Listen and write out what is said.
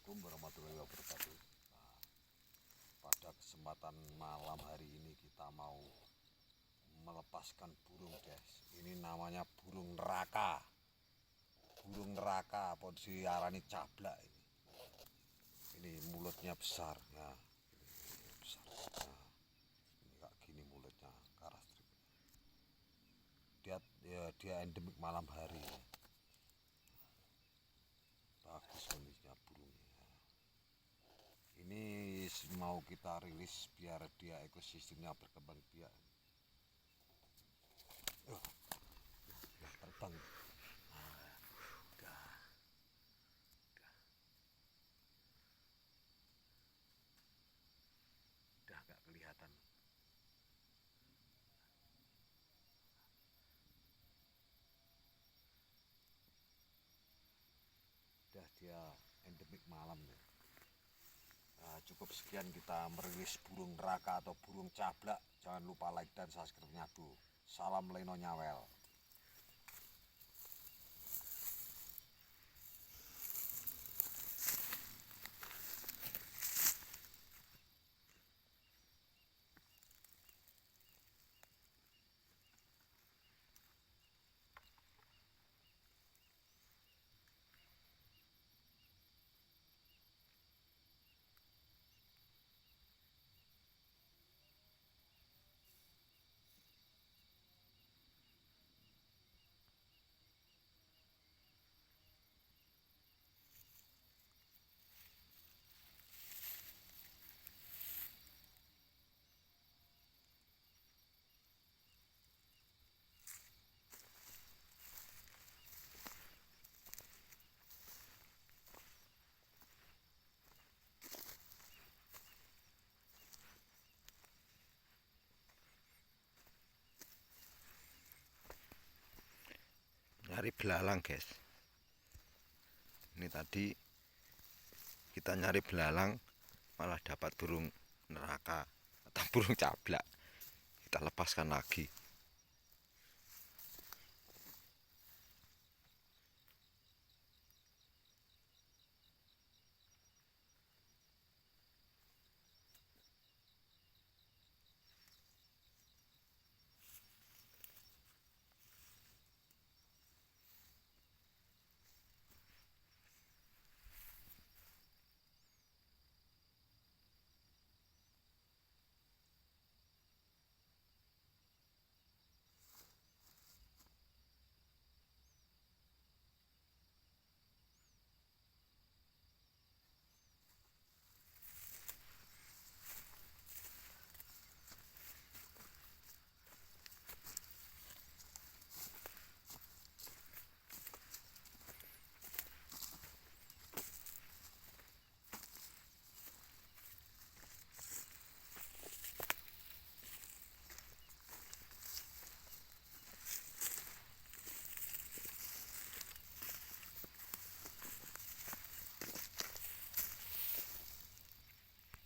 Assalamualaikum warahmatullahi wabarakatuh. Nah, pada kesempatan malam hari ini kita mau melepaskan burung, guys. Ini namanya burung neraka. Burung neraka apa diarani cablak ini. Ini mulutnya besar. Nah, ini besar. Nah, ini kayak gini mulutnya, karas strip. Dia endemik malam hari. Bagus kondisinya burungnya. Ini mau kita rilis biar dia ekosistemnya berkembang biak. Terbang. Udah gak kelihatan. Udah dia endemik malam ya. Nah, cukup sekian kita merilis burung neraka atau burung cablak. Jangan lupa like dan subscribe-nya dulu. Salam Leno Nyawel. Nyari belalang, guys. Ini tadi kita nyari belalang malah dapat burung neraka atau burung cablak. Kita lepaskan lagi.